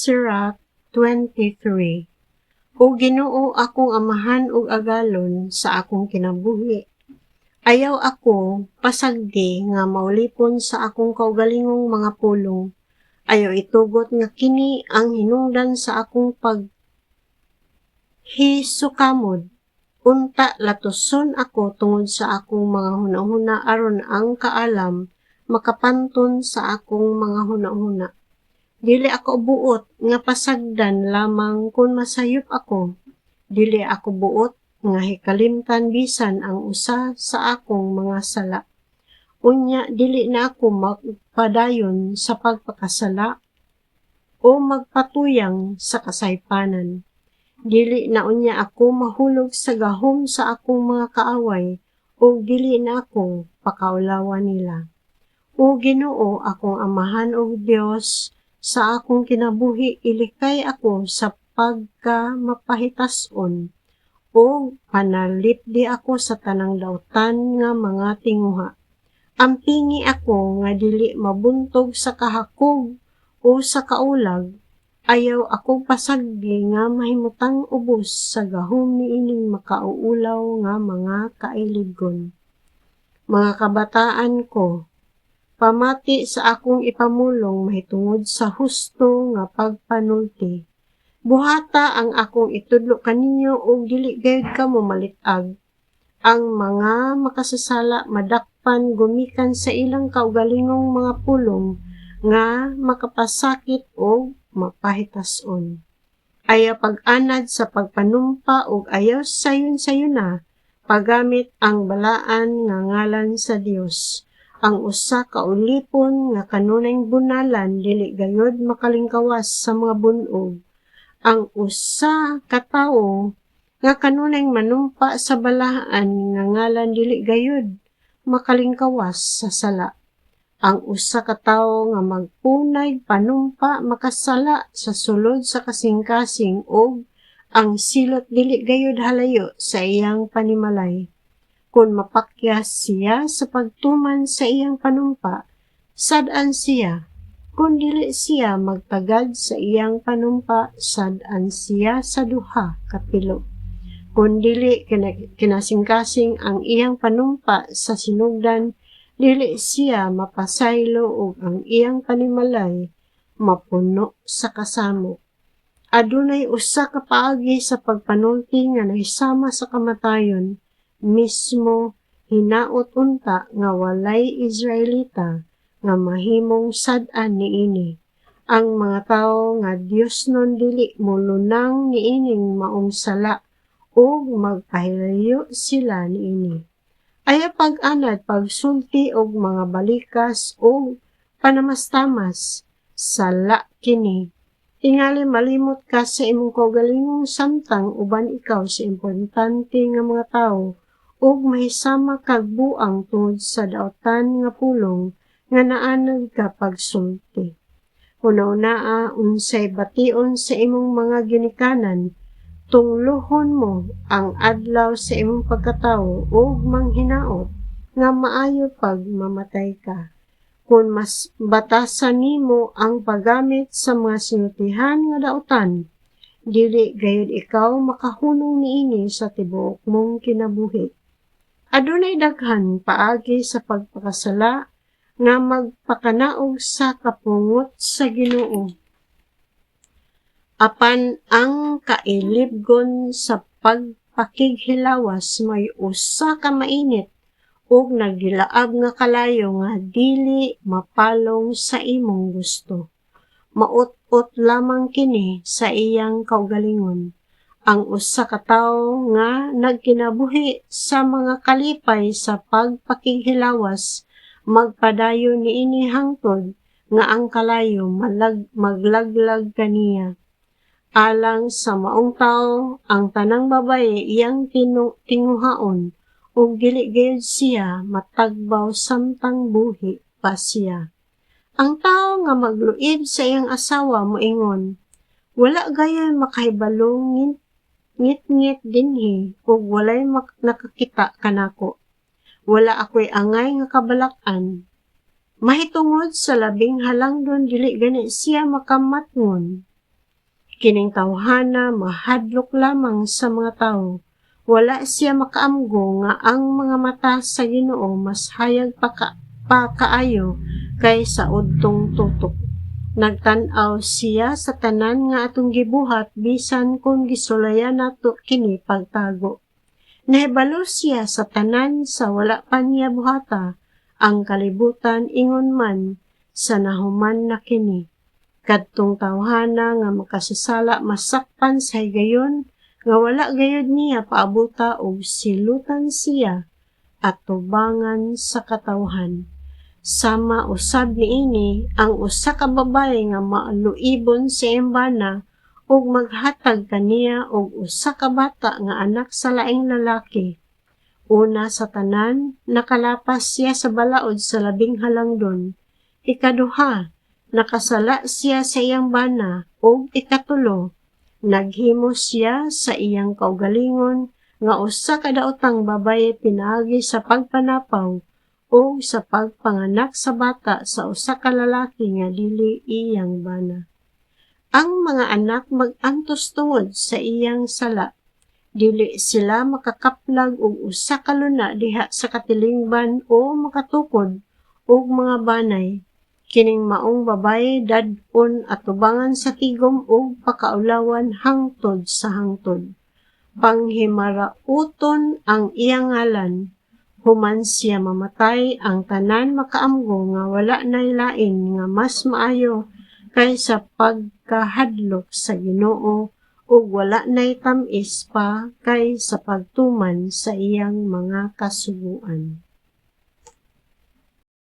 Sirach 23. O Ginoo akong amahan ug agalon sa akong kinabuhi. Ayaw ako pasagdi nga maulipon sa akong kaugalingong mga pulong. Ayaw itugot nga kini ang hinungdan sa akong paghisukkamod. Unta latuson ako tungod sa akong mga hunahuna aron ang kaalam makapanton sa akong mga hunahuna. Dili ako buot nga pasagdan lamang kung masayop ako. Dili ako buot nga hikalimtan bisan ang usa sa akong mga sala. Unya dili na ako magpadayon sa pagpakasala o magpatuyang sa kasaypanan. Dili na unya ako mahulog sa gahom sa akong mga kaaway o dili na ako pakaulawan nila. O Ginoo akong amahan o Dios, sa akong kinabuhi ilikay ako sa pagkamapahitason o panalipdi ako sa tanang dautan nga mga tinguha. Ampingi ako nga dili mabuntog sa kahakog o sa kaulag. Ayaw ako pasagdi nga mahimutang ubos sa gahom niining makauulaw nga mga kailigon. Mga kabataan ko, pamati sa akong ipamulong mahitungod sa husto nga pagpanulti. Buhata ang akong itudlo kaninyo ug dili gayud kamo malitag. Ang mga makasasala madakpan gumikan sa ilang kaugalingong mga pulong nga makapasakit o mapahitason. Ayaw pag-anad sa pagpanumpa ug ayaw sayon-sayona paggamit ang balaan nga ngalan sa Dios. Ang usa ka ulipon nga kanunayng bunalan dili gayud makalingkawas sa mga bunog. Ang usa ka tawo nga kanunayng manumpa sa balaan nga ngalan dili gayud makalingkawas sa sala. Ang usa ka tawo nga magpunay panumpa makasala sa sulod sa kasing-kasing ug ang silot dili gayud halayo sa iyang panimalay. Kung mapakyas siya sa pagtuman sa iyang panumpa, sad-an siya. Kung dili siya magtagad sa iyang panumpa, sad-an siya sa duha kapilo. Kung dili kinasing-kasing ang iyang panumpa sa sinugdan, dili siya mapasaylo ug ang iyang panimalay mapuno sa kasamo. Adunay usa ka paagi sa pagpanulti nga nahisama sa kamatayon, mismo hinaot unta nga walay Israelita nga mahimong sad-an niini. Ang mga tawo nga Dios non dili mulunang niining maong sala ug magpahilayo sila niini. Ayaw pag-anad pagsulti og mga balikas o panamastamas, sala kini. Tingali malimot ka sa imong kaugalingong samtang uban ikaw sa importante nga mga tawo ug mahisama kag buang tungod sa dautan nga pulong nga naanad ka pagsulti. Una-unaa unsay bation sa imong mga ginikanan, tunglohon mo ang adlaw sa imong pagkatawo ug manghinaot nga maayo pag mamatay ka. Kung mas batasan nimo ang paggamit sa mga sinultihan nga dautan, dili gayud ikaw makahunong niini sa tibuok mong kinabuhi. Adunay daghan paagi sa pagpakasala nga magpakanaog sa kapungot sa Ginoo. Apan ang kailibgon sa pagpakighilawas may usa ka mainit ug naggilaab nga kalayo nga dili mapalong sa imong gusto. Maut-ot lamang kini sa iyang kaugalingon. Ang usa ka tawo nga nagkinabuhi sa mga kalipay sa pagpakighilawas magpadayon niini hangtod nga ang kalayo maglaglag kaniya. Alang sa maong tawo, ang tanang babaye iyang tinguhaon ug dili gayud siya matagbaw samtang buhi pa siya. Ang tawo nga magluib sa iyang asawa moingon, wala gayon makahibalong ngit-ngit dinhi ug walay nakakita kanako. Wala ako'y angay nga kabalak-an. Mahitungod sa labing halangdon dili gani siya makamatngon. Kining tawhana mahadlok lamang sa mga tawo. Wala siya makaamgo nga ang mga mata sa Ginoo mas hayag pa kaayo kaysa udtong tutok. Nagtan-aw siya sa tanan nga atong gibuhat bisan kung gisulayan nato kini pagtago. Nahibalo siya sa tanan sa wala pa niya buhata, ang kalibutan ingon man sa nahuman na kini. Kadtong tawhana nga makasasala masakpan sa higayon, nga wala gayud niya paabuta og silutan siya at tubangan sa katawhan. Sama usab niini ang usa ka babaye nga maaluibon sa embana ug maghatag kaniya og usa ka bata nga anak sa laing lalaki. Una sa tanan, nakalapas siya sa balaod sa labing halangdon. Ikaduha, nakasala siya sa iyang bana ug ikatulo, naghimo siya sa iyang kaugalingon nga usa ka daotang babaye pinaagi sa pagpanapaw o sa pagpanganak sa bata sa usa ka lalaki nga dili iyang bana. Ang mga anak mag-antos tungod sa iyang sala. Dili sila makakaplag og usa ka luna diha sa katilingban o makatukod og mga banay. Kining maong babaye dad-on at tubangan sa tigom o pakaulawan hangtod sa hangtod. Panghimarauton ang iyang ngalan. Human siya mamatay, ang tanan makaamgo nga wala nay lain nga mas maayo kaysa pagkahadlok sa Ginoo ug wala nay tamis pa kaysa pagtuman sa iyang mga kasuguan.